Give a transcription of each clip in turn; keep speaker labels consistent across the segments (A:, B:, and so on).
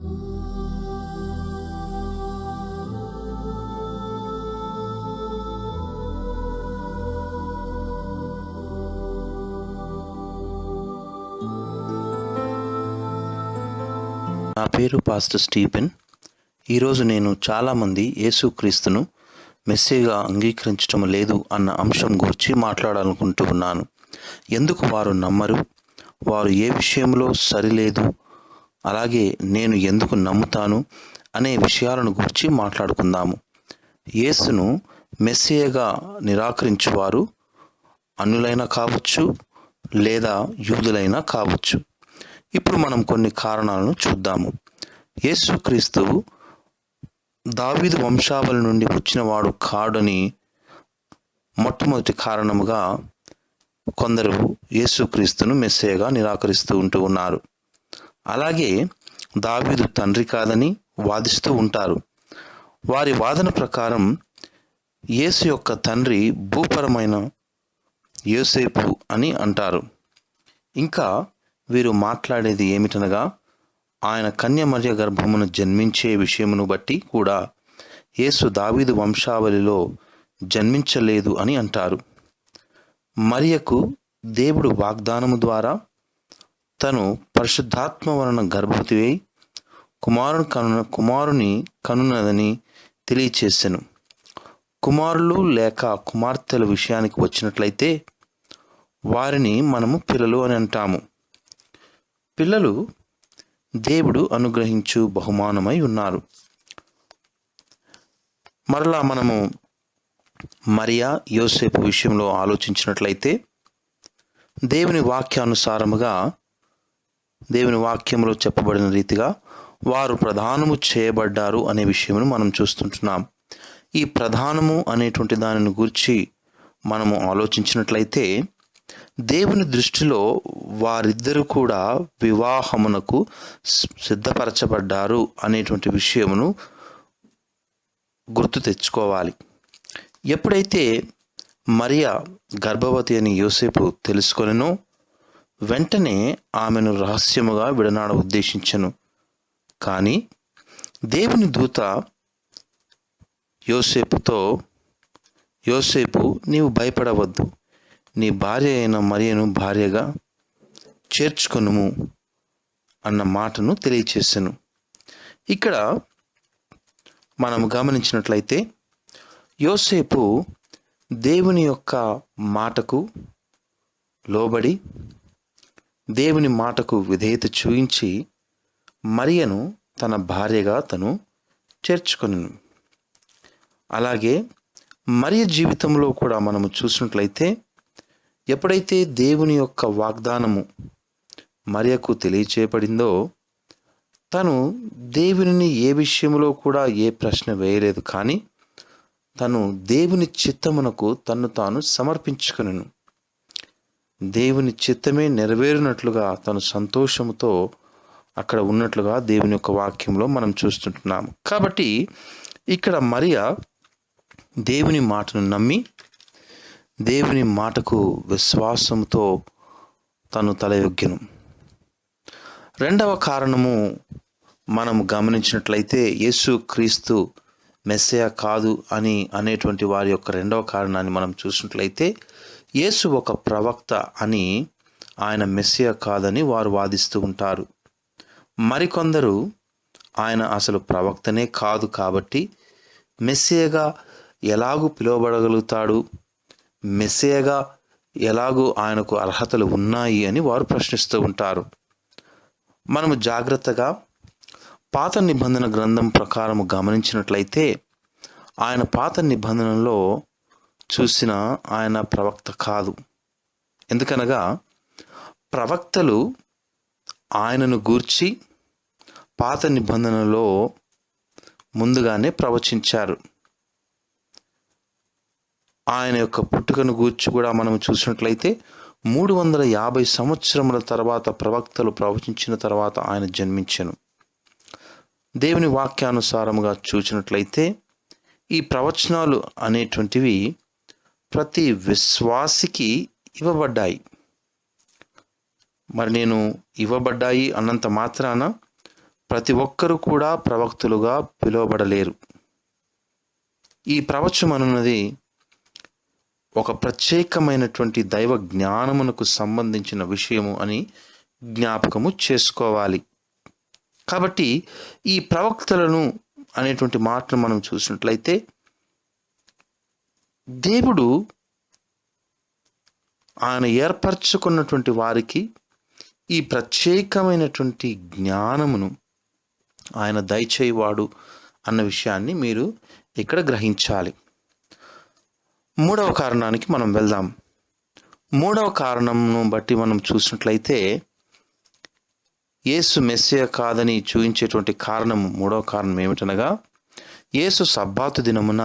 A: నా పేరు pastor Stephen. ఈరోజు నేను చాలామంది యేసుక్రీస్తును మెస్సీగా అంగీకరించడం లేదు అన్న అంశం గురించి మాట్లాడాలనుకుంటూ ఉన్నాను. ఎందుకు వారు నమ్మరు, వారు ఏ విషయంలో సరిలేదు, అలాగే నేను ఎందుకు నమ్ముతాను అనే విషయాలను గురించి మాట్లాడుకుందాము. యేసును మెస్సీగా నిరాకరించువారు అన్యులైనా కావచ్చు, లేదా యూదులైనా కావచ్చు. ఇప్పుడు మనం కొన్ని కారణాలను చూద్దాము. యేసుక్రీస్తు దావీదు వంశావళి నుండి వచ్చినవాడు కాడని మొట్టమొదటి కారణముగా కొందరు యేసుక్రీస్తును మెస్సీగా నిరాకరిస్తూ ఉన్నారు. అలాగే దావీదు తండ్రి కాదని వాదిస్తూ ఉంటారు. వారి వాదన ప్రకారం యేసు యొక్క తండ్రి భూపరమైన యోసేపు అని అంటారు. ఇంకా వీరు మాట్లాడేది ఏమిటనగా, ఆయన కన్యమర్య గర్భమును జన్మించే విషయమును బట్టి కూడా యేసు దావీదు వంశావళిలో జన్మించలేదు అని అంటారు. మరియకు దేవుడు వాగ్దానము ద్వారా తను పరిశుద్ధాత్మ వలన గర్భవతి అయి కుమారుని కనున్నదని తెలియచేసెను. కుమారులు లేక కుమార్తెల విషయానికి వచ్చినట్లయితే వారిని మనము పిల్లలు అని అంటాము. పిల్లలు దేవుడు అనుగ్రహించు బహుమానమై ఉన్నారు. మరలా మనము మరియా యోసేపు విషయంలో ఆలోచించినట్లయితే దేవుని వాక్యానుసారముగా, దేవుని వాక్యంలో చెప్పబడిన రీతిగా వారు ప్రధానము చేయబడ్డారు అనే విషయమును మనం చూస్తుంటున్నాం. ఈ ప్రధానము అనేటువంటి దానిని గురించి మనము ఆలోచించినట్లయితే దేవుని దృష్టిలో వారిద్దరూ కూడా వివాహమునకు సిద్ధపరచబడ్డారు అనేటువంటి విషయమును గుర్తు తెచ్చుకోవాలి. ఎప్పుడైతే మరియా గర్భవతి అని యోసేపు తెలుసుకొనెనో వెంటనే ఆమెను రహస్యముగా విడనాడ ఉద్దేశించెను. కానీ దేవుని దూత యోసేపు నీవు భయపడవద్దు, నీ భార్య అయిన మరియను భార్యగా చేర్చుకొనుము అన్న మాటను తెలియచేసెను. ఇక్కడ మనం గమనించినట్లయితే యోసేపు దేవుని యొక్క మాటకు లోబడి, దేవుని మాటకు విధేయత చూయించి మరియను తన భార్యగా తను చేర్చుకొనెను. అలాగే మరియ జీవితంలో కూడా మనము చూసినట్లయితే ఎప్పుడైతే దేవుని యొక్క వాగ్దానము మరియకు తెలియచేయబడిందో తను దేవునిని ఏ విషయంలో కూడా ఏ ప్రశ్న వేయలేదు. కానీ తను దేవుని చిత్తమునకు తన్ను తాను సమర్పించుకొనెను. దేవుని చిత్తమే నెరవేరినట్లుగా తను సంతోషముతో అక్కడ ఉన్నట్లుగా దేవుని యొక్క వాక్యంలో మనం చూస్తుంటున్నాము. కాబట్టి ఇక్కడ మరియా దేవుని మాటను నమ్మి, దేవుని మాటకు విశ్వాసంతో తను తలయొగ్గెను. రెండవ కారణము మనం గమనించినట్లయితే యేసుక్రీస్తు మెస్సీయ కాదు అనేటువంటి వారి యొక్క రెండవ కారణాన్ని మనం చూసినట్లయితే యేసు ఒక ప్రవక్త అని, ఆయన మెస్సీయ కాదని వారు వాదిస్తూ ఉంటారు. మరికొందరు ఆయన అసలు ప్రవక్తనే కాదు కాబట్టి మెస్సీయగా ఎలాగూ పిలువబడగలుగుతాడు, మెస్సీయగా ఎలాగూ ఆయనకు అర్హతలు ఉన్నాయి అని వారు ప్రశ్నిస్తూ ఉంటారు. మనము జాగ్రత్తగా పాత నిబంధన గ్రంథం ప్రకారము గమనించినట్లయితే ఆయన పాత నిబంధనలో చూసిన ఆయన ప్రవక్త కాదు. ఎందుకనగా ప్రవక్తలు ఆయనను గూర్చి పాత నిబంధనలో ముందుగానే ప్రవచించారు. ఆయన యొక్క పుట్టుకను గూర్చి కూడా మనం చూసినట్లయితే 350 సంవత్సరముల తర్వాత ప్రవక్తలు ప్రవచించిన తర్వాత ఆయన జన్మించెను. దేవుని వాక్యానుసారముగా చూసినట్లయితే ఈ ప్రవచనాలు అనేటువంటివి ప్రతి విశ్వాసికి ఇవ్వబడ్డాయి. మరి నేను ఇవ్వబడ్డాయి అన్నంత మాత్రాన ప్రతి ఒక్కరూ కూడా ప్రవక్తలుగా పిలువబడలేరు. ఈ ప్రవచనం అనున్నది ఒక ప్రత్యేకమైనటువంటి దైవ జ్ఞానమునకు సంబంధించిన విషయము అని జ్ఞాపకము చేసుకోవాలి. కాబట్టి ఈ ప్రవక్తలను అనేటువంటి మాటను మనం చూసినట్లయితే, దేవుడు ఆయన ఏర్పరచుకున్నటువంటి వారికి ఈ ప్రత్యేకమైనటువంటి జ్ఞానమును ఆయన దయచేయవాడు అన్న విషయాన్ని మీరు ఇక్కడ గ్రహించాలి. మూడవ కారణానికి మనం వెళ్దాం. మూడవ కారణంను బట్టి మనం చూసినట్లయితే, యేసు మెస్సియా కాదని చూపించేటువంటి కారణం, మూడవ కారణం ఏమిటనగా, యేసు సబ్బాతు దినమున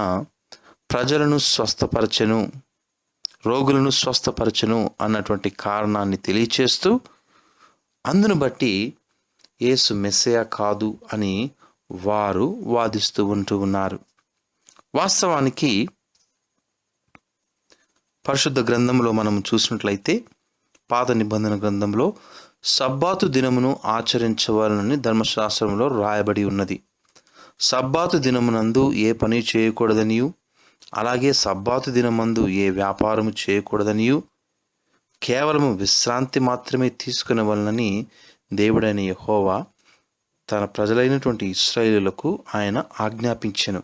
A: ప్రజలను స్వస్థపరచెను, రోగులను స్వస్థపరచెను అన్నటువంటి కారణాన్ని తెలియచేస్తూ, అందును బట్టి యేసు మెస్సియా కాదు అని వారు వాదిస్తూ ఉన్నారు. వాస్తవానికి పరిశుద్ధ గ్రంథంలో మనం చూసినట్లయితే, పాత నిబంధన గ్రంథంలో సబ్బాతు దినమును ఆచరించవాలని ధర్మశాస్త్రంలో రాయబడి ఉన్నది. సబ్బాతు దినమునందు ఏ పని చేయకూడదనియు, అలాగే సబ్బాతు దినమందు ఏ వ్యాపారము చేయకూడదనియు, కేవలము విశ్రాంతి మాత్రమే తీసుకునేవలనని దేవుడైన యెహోవా తన ప్రజలైనటువంటి ఇశ్రాయేలులకు ఆయన ఆజ్ఞాపించెను.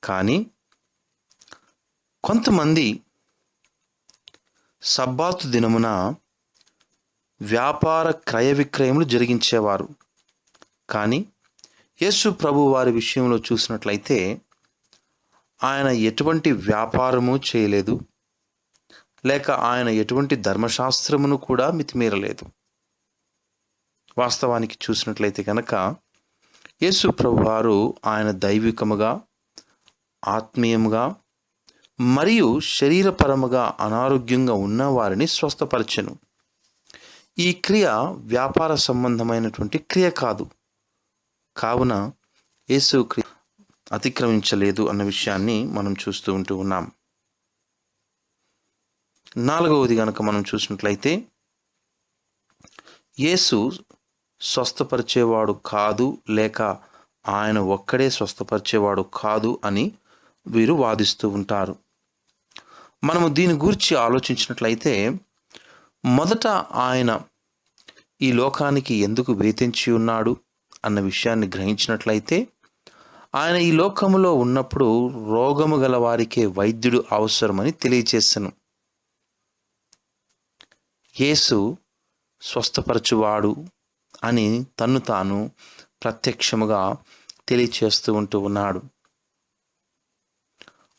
A: కానీ కొంతమంది సబ్బాతు దినమున వ్యాపార క్రయ విక్రయములు జరిగించేవారు. కానీ యేసు ప్రభు వారి విషయంలో చూసినట్లయితే, ఆయన ఎటువంటి వ్యాపారము చేయలేదు, లేక ఆయన ఎటువంటి ధర్మశాస్త్రమును కూడా మితిమీరలేదు. వాస్తవానికి చూసినట్లయితే కనుక, యేసు ప్రభు వారు ఆయన దైవికముగా, ఆత్మీయముగా మరియు శరీరపరముగా అనారోగ్యంగా ఉన్న వారిని స్వస్థపరచెను. ఈ క్రియ వ్యాపార సంబంధమైనటువంటి క్రియ కాదు. కావున యేసు క్రియ అతిక్రమించలేదు అన్న విషయాన్ని మనం చూస్తూ ఉన్నాం. నాలుగవది గనక మనం చూసినట్లయితే, యేసు స్వస్థపరిచేవాడు కాదు, లేక ఆయన ఒక్కడే స్వస్థపరిచేవాడు కాదు అని వీరు వాదిస్తూ ఉంటారు. మనము దీని గురించి ఆలోచించినట్లయితే, మొదట ఆయన ఈ లోకానికి ఎందుకు వేధించి ఉన్నాడు అన్న విషయాన్ని గ్రహించినట్లయితే, ఆయన ఈ లోకములో ఉన్నప్పుడు రోగము గల వారికే వైద్యుడు అవసరమని తెలియచేసెను. యేసు స్వస్థపరచువాడు అని తన్ను తాను ప్రత్యక్షముగా తెలియచేస్తూ ఉన్నాడు.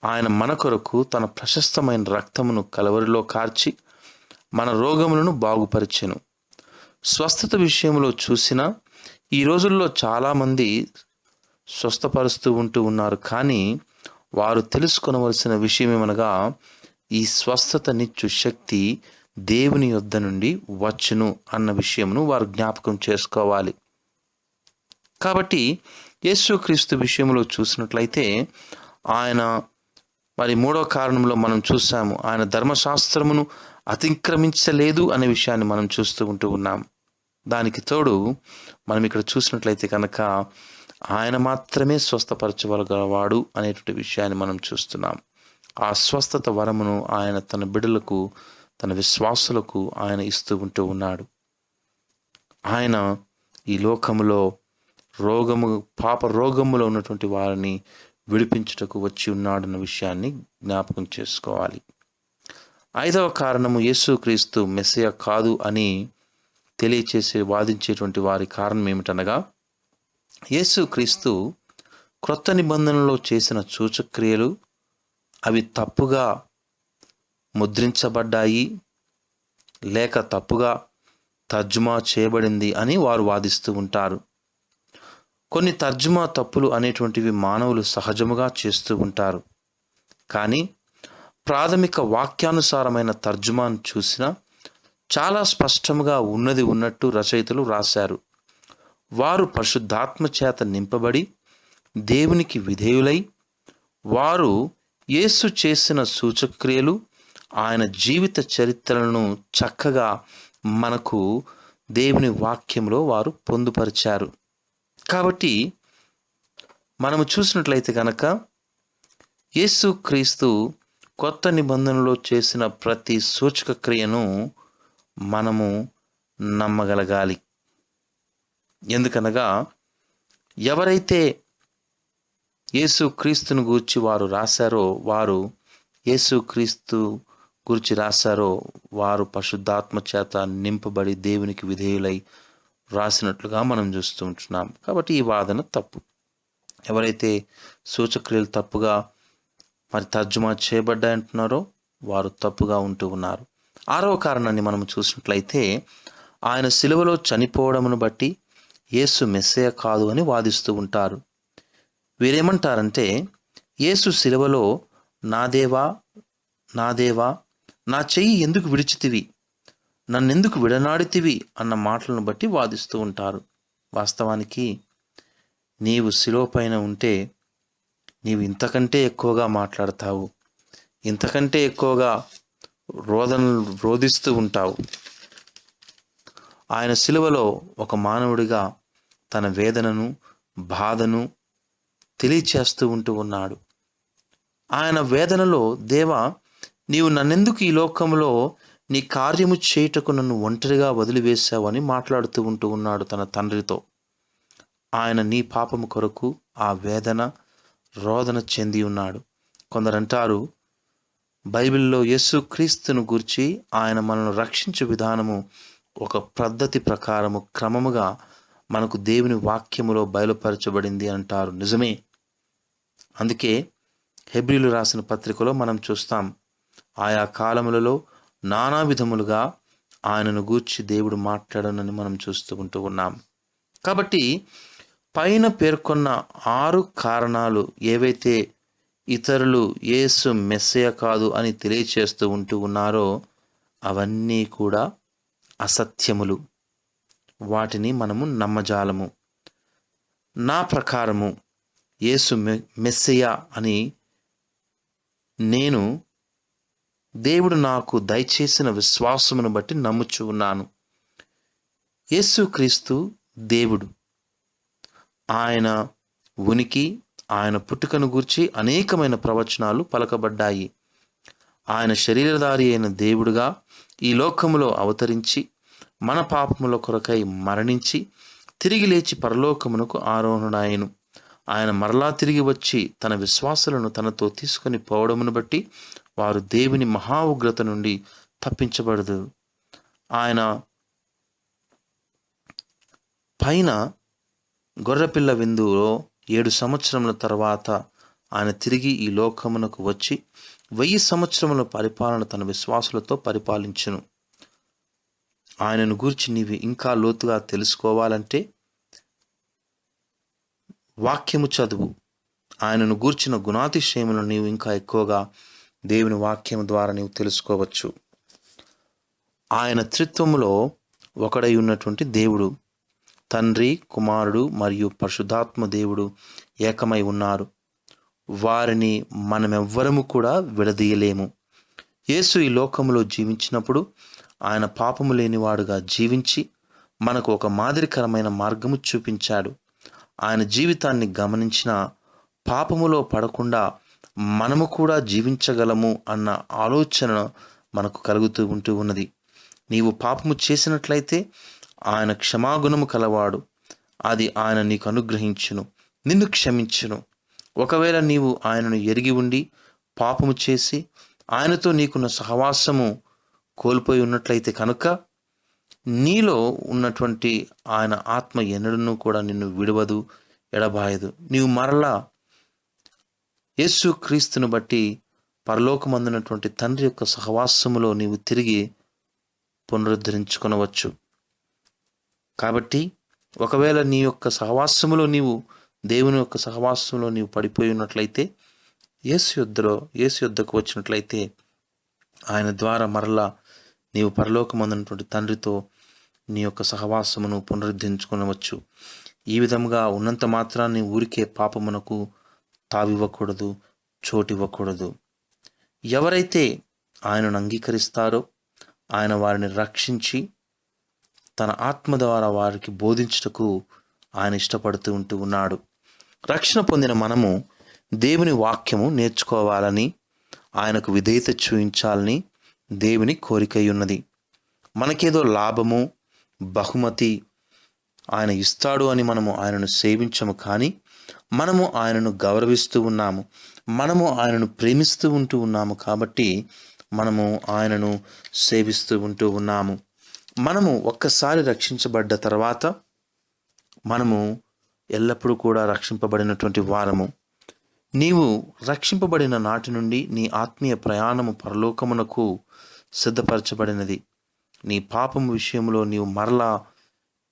A: ఆయన మన కొరకు తన ప్రశస్తమైన రక్తమును కలవరిలో కార్చి మన రోగములను బాగుపరిచెను. స్వస్థత విషయంలో చూసినా ఈ రోజుల్లో చాలామంది స్వస్థపరుస్తూ ఉన్నారు. కానీ వారు తెలుసుకొనవలసిన విషయం ఏమనగా, ఈ స్వస్థతనిచ్చు శక్తి దేవుని యొద్ద నుండి వచ్చును అన్న విషయమును వారు జ్ఞాపకం చేసుకోవాలి. కాబట్టి యేసుక్రీస్తు విషయంలో చూసినట్లయితే, ఆయన మరి మూడవ కారణంలో మనం చూసాము, ఆయన ధర్మశాస్త్రమును అతిక్రమించలేదు అనే విషయాన్ని మనం చూస్తూ ఉన్నాం. దానికి తోడు మనం ఇక్కడ చూసినట్లయితే కనుక, ఆయన మాత్రమే స్వస్థపరచగలవాడు అనేటువంటి విషయాన్ని మనం చూస్తున్నాం. ఆ స్వస్థత వరమును ఆయన తన బిడ్డలకు, తన విశ్వాసులకు ఆయన ఇస్తూ ఉన్నాడు. ఆయన ఈ లోకములో పాప రోగములో ఉన్నటువంటి వారిని విడిపించుటకు వచ్చి ఉన్నాడన్న విషయాన్ని జ్ఞాపకం చేసుకోవాలి. ఐదవ కారణము, యేసుక్రీస్తు మెస్సియా కాదు అని వాదించేటువంటి వారి కారణం ఏమిటనగా, యేసుక్రీస్తు క్రొత్త నిబంధనలో చేసిన సూచక్రియలు అవి తప్పుగా ముద్రించబడ్డాయి, లేక తప్పుగా తర్జుమా చేయబడింది అని వారు వాదిస్తూ ఉంటారు. కొన్ని తర్జుమా తప్పులు అనేటువంటివి మానవులు సహజముగా చేస్తూ ఉంటారు. కానీ ప్రాథమిక వాక్యానుసారమైన తర్జుమాను చూసినా చాలా స్పష్టంగా ఉన్నట్టు రచయితలు రాశారు. వారు పరిశుద్ధాత్మ చేత నింపబడి దేవునికి విధేయులై, వారు యేసు చేసిన సూచక్రియలు, ఆయన జీవిత చరిత్రలను చక్కగా మనకు దేవుని వాక్యంలో వారు పొందుపరిచారు. కాబట్టి మనము చూసినట్లయితే కనుక యేసుక్రీస్తు కొత్త నిబంధనలో చేసిన ప్రతి సూచక క్రియను మనము నమ్మగలగాలి. ఎందుకనగా ఎవరైతే యేసుక్రీస్తును గూర్చి వారు రాశారో, వారు యేసుక్రీస్తు గురించి రాశారో వారు పరిశుద్ధాత్మ చేత నింపబడి దేవునికి విధేయులై రాసినట్లుగా మనం చూస్తూ ఉంటున్నాం. కాబట్టి ఈ వాదన తప్పు. ఎవరైతే సూచక్రియలు తప్పుగా మరి తర్జుమా చేయబడ్డాయంటున్నారో వారు తప్పుగా ఉంటూ ఉన్నారు. 6వ కారణాన్ని మనం చూసినట్లయితే ఆయన సిలువలో చనిపోవడమును బట్టి యేసు మెస్సయ కాదు అని వాదిస్తూ ఉంటారు. వీరేమంటారంటే యేసు సిలువలో నా దేవా నా దేవా నా చెయ్యి ఎందుకు విడిచితివి, నన్నెందుకు విడనాడితివి అన్న మాటలను బట్టి వాదిస్తూ ఉంటారు. వాస్తవానికి నీవు శిలువ పైన ఉంటే నీవు ఇంతకంటే ఎక్కువగా మాట్లాడతావు, ఇంతకంటే ఎక్కువగా రోధిస్తూ ఉంటావు. ఆయన శిలువలో ఒక మానవుడిగా తన వేదనను బాధను తెలియచేస్తూ ఉంటూ ఉన్నాడు. ఆయన వేదనలో దేవా నీవు నన్నెందుకు ఈ లోకంలో నీ కార్యము చేయుటకు నన్ను ఒంటరిగా వదిలివేశావు అని మాట్లాడుతూ ఉంటూ ఉన్నాడు తన తండ్రితో. ఆయన నీ పాపము కొరకు ఆ వేదన రోదన చెంది ఉన్నాడు. కొందరంటారు బైబిల్లో యేసుక్రీస్తును గూర్చి ఆయన మనల్ని రక్షించే విధానము ఒక పద్ధతి ప్రకారము క్రమముగా మనకు దేవుని వాక్యములో బయలుపరచబడింది అంటారు. నిజమే. అందుకే హెబ్రీలు రాసిన పత్రికలో మనం చూస్తాం, ఆయా కాలములలో నానా విధములుగా ఆయనను గూర్చి దేవుడు మాట్లాడనని మనం చూస్తూ ఉంటూ ఉన్నాం. కాబట్టి పైన పేర్కొన్న 6 కారణాలు ఏవైతే ఇతరులు యేసు మెస్సయ కాదు అని తెలియచేస్తూ ఉంటూ ఉన్నారో అవన్నీ కూడా అసత్యములు. వాటిని మనము నమ్మజాలము. నా ప్రకారము యేసు మెస్సయ అని నేను దేవుడు నాకు దయచేసిన విశ్వాసమును బట్టి నమ్ముచూ ఉన్నాను. యేసుక్రీస్తు దేవుడు. ఆయన ఉనికి, ఆయన పుట్టుకను గూర్చి అనేకమైన ప్రవచనాలు పలకబడ్డాయి. ఆయన శరీరధారి అయిన దేవుడుగా ఈ లోకములో అవతరించి మన పాపముల కొరకై మరణించి తిరిగి లేచి పరలోకమునకు ఆరోహణాయను. ఆయన మరలా తిరిగి వచ్చి తన విశ్వాసులను తనతో తీసుకొని పోవడమును బట్టి వారు దేవుని మహా ఉగ్రత నుండి తప్పించబడదు. ఆయన పైన గొర్రెపిల్ల విందులో 7 సంవత్సరముల తర్వాత ఆయన తిరిగి ఈ లోకమునకు వచ్చి 1000 సంవత్సరముల పరిపాలన తన విశ్వాసులతో పరిపాలించును. ఆయనను గూర్చి నీవు ఇంకా లోతుగా తెలుసుకోవాలంటే వాక్యము చదువు. ఆయనను గూర్చిన గుణాతిశయములను నీవు ఇంకా ఎక్కువగా దేవుని వాక్యం ద్వారా నీవు తెలుసుకోవచ్చు. ఆయన త్రిత్వములో ఒకడై ఉన్నటువంటి దేవుడు, తండ్రి, కుమారుడు మరియు పరిశుద్ధాత్మ దేవుడు ఏకమై ఉన్నారు. వారిని మనమెవ్వరము కూడా విడదీయలేము. యేసు ఈ లోకములో జీవించినప్పుడు ఆయన పాపము లేనివాడుగా జీవించి మనకు ఒక మాదిరికరమైన మార్గము చూపించాడు. ఆయన జీవితాన్ని గమనించిన పాపములో పడకుండా మనము కూడా జీవించగలము అన్న ఆలోచన మనకు కలుగుతూ ఉంటూ ఉన్నది. నీవు పాపము చేసినట్లయితే ఆయన క్షమాగుణము కలవాడు. అది ఆయన నీకు అనుగ్రహించును, నిన్ను క్షమించును. ఒకవేళ నీవు ఆయనను ఎరిగి ఉండి పాపము చేసి ఆయనతో నీకున్న సహవాసము కోల్పోయి ఉన్నట్లయితే కనుక నీలో ఉన్నటువంటి ఆయన ఆత్మ ఎన్నడూ కూడా నిన్ను విడవదు, ఎడబాయదు. నీవు మరలా యేసుక్రీస్తును బట్టి పరలోకమందున్నటువంటి తండ్రి యొక్క సహవాసములో నీవు తిరిగి పునరుద్ధరించుకొనవచ్చు. కాబట్టి ఒకవేళ నీ యొక్క సహవాసములో నీవు దేవుని యొక్క సహవాసంలో నీవు పడిపోయి ఉన్నట్లయితే యేసు యొద్దకు వచ్చినట్లయితే ఆయన ద్వారా మరలా నీవు పరలోకమందున్నటువంటి తండ్రితో నీ యొక్క సహవాసమును పునరుద్ధరించుకొనవచ్చు. ఈ విధముగా ఉన్నంత మాత్రాన్ని ఊరికే పాపమునకు తావివ్వకూడదు, చోటివ్వకూడదు. ఎవరైతే ఆయనను అంగీకరిస్తారో ఆయన వారిని రక్షించి తన ఆత్మ ద్వారా వారికి బోధించుటకు ఆయన ఇష్టపడుతూ ఉన్నాడు. రక్షణ పొందిన మనము దేవుని వాక్యము నేర్చుకోవాలని, ఆయనకు విధేయత చూపించాలని దేవుని కోరికై ఉన్నది. మనకేదో లాభము, బహుమతి ఆయన ఇస్తాడు అని మనము ఆయనను సేవించము, కానీ మనము ఆయనను గౌరవిస్తూ ఉన్నాము, మనము ఆయనను ప్రేమిస్తూ ఉన్నాము కాబట్టి మనము ఆయనను సేవిస్తూ ఉన్నాము. మనము ఒక్కసారి రక్షించబడ్డ తర్వాత మనము ఎల్లప్పుడూ కూడా రక్షింపబడినటువంటి వారము. నీవు రక్షింపబడిన నాటి నుండి నీ ఆత్మీయ ప్రయాణము పరలోకమునకు సిద్ధపరచబడినది. నీ పాపము విషయంలో నీవు మరలా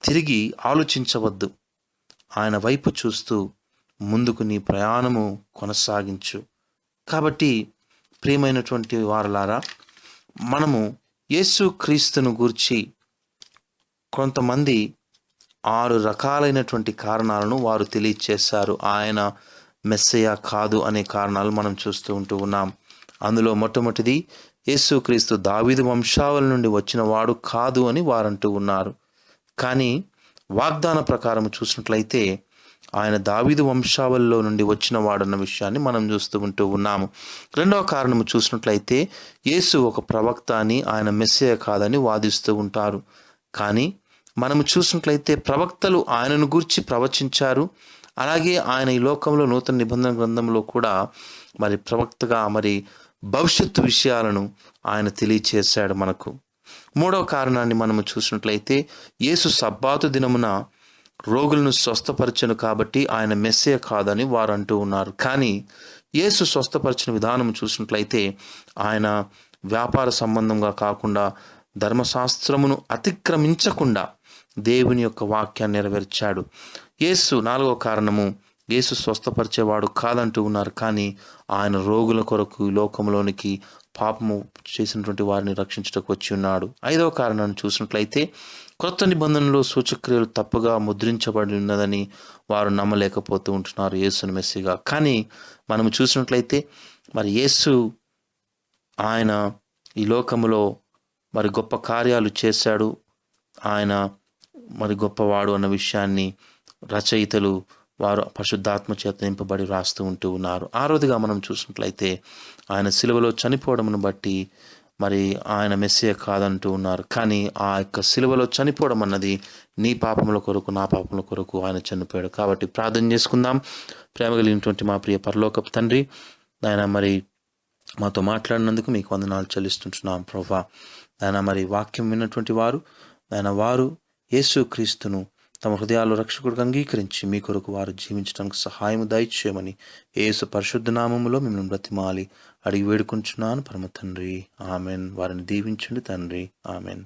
A: తిరిగి ఆలోచించవద్దు. ఆయన వైపు చూస్తూ ముందుకు నీ ప్రయాణము కొనసాగించు. కాబట్టి ప్రియమైనటువంటి వారలారా, మనము యేసు క్రీస్తును గూర్చి కొంతమంది 6 రకాలైనటువంటి కారణాలను వారు తెలియచేశారు. ఆయన మెస్సయ్య కాదు అనే కారణాలు మనం చూస్తూ ఉన్నాం. అందులో మొట్టమొదటిది, యేసుక్రీస్తు దావీదు వంశావళి నుండి వచ్చిన వాడు కాదు అని వారంటూ ఉన్నారు. కానీ వాగ్దాన ప్రకారం చూసినట్లయితే ఆయన దావీదు వంశావళిలో నుండి వచ్చిన వాడన్న విషయాన్ని మనం చూస్తూ ఉన్నాము. రెండవ కారణము చూసినట్లయితే యేసు ఒక ప్రవక్త అని, ఆయన మెస్సయ్య కాదని వాదిస్తూ ఉంటారు. కానీ మనము చూసినట్లయితే ప్రవక్తలు ఆయనను గూర్చి ప్రవచించారు. అలాగే ఆయన ఈ లోకంలో నూతన నిబంధన గ్రంథంలో కూడా ప్రవక్తగా భవిష్యత్తు విషయాలను ఆయన తెలియచేశాడు మనకు. మూడవ కారణాన్ని మనము చూసినట్లయితే యేసు సబ్బాతు దినమున రోగులను స్వస్థపరచను కాబట్టి ఆయన మెస్సయ్య కాదని వారు అంటూ ఉన్నారు. కానీ యేసు స్వస్థపరిచిన విధానం చూసినట్లయితే ఆయన వ్యాపార సంబంధంగా కాకుండా, ధర్మశాస్త్రమును అతిక్రమించకుండా దేవుని యొక్క వాక్యాన్ని నెరవేర్చాడు. యేసు నాలుగవ కారణము, యేసు స్వస్థపరిచేవాడు కాదంటూ ఉన్నారు. కానీ ఆయన రోగుల కొరకు ఈ లోకంలోనికి పాపము చేసినటువంటి వారిని రక్షించుటకు వచ్చి ఉన్నాడు. ఐదవ కారణాన్ని చూసినట్లయితే క్రొత్త నిబంధనలో సూచక్రియలు తప్పుగా ముద్రించబడి ఉన్నదని వారు నమ్మలేకపోతూ ఉంటున్నారు యేసును మెస్సీగా. కానీ మనము చూసినట్లయితే యేసు ఆయన ఈ లోకములో గొప్ప కార్యాలు చేశాడు, ఆయన గొప్పవాడు అన్న విషయాన్ని రచయితలు వారు పరిశుద్ధాత్మ చేత నింపబడి రాస్తూ ఉన్నారు. ఆరోదిగా మనం చూసినట్లయితే ఆయన సిలువలో చనిపోవడమును బట్టి ఆయన మెస్సయ్య కాదంటూ ఉన్నారు. కానీ ఆ యొక్క సిలువలో చనిపోవడం అన్నది నీ పాపముల కొరకు, నా పాపముల కొరకు ఆయన చనిపోయాడు. కాబట్టి ప్రార్థన చేసుకుందాం. ప్రేమ కలిగినటువంటి మా ప్రియ పరలోకపు తండ్రి, ఆయన మాతో మాట్లాడినందుకు మీకు వందనాలు చెల్లిస్తుంటున్నాం ప్రభువా. ఆయన వాక్యం విన్నటువంటి వారు వారు యేసు క్రీస్తును తమ హృదయాల్లో రక్షకుడిగా అంగీకరించి మీ కొరకు వారు జీవించడానికి సహాయం దయచేయమని యేసు పరిశుద్ధ నామములో మిమ్మల్ని బ్రతిమాలి అడిగి వేడుకుంటున్నాను పరమ తండ్రి. ఆమెన్. వారిని దీవించండి తండ్రి. ఆమెన్.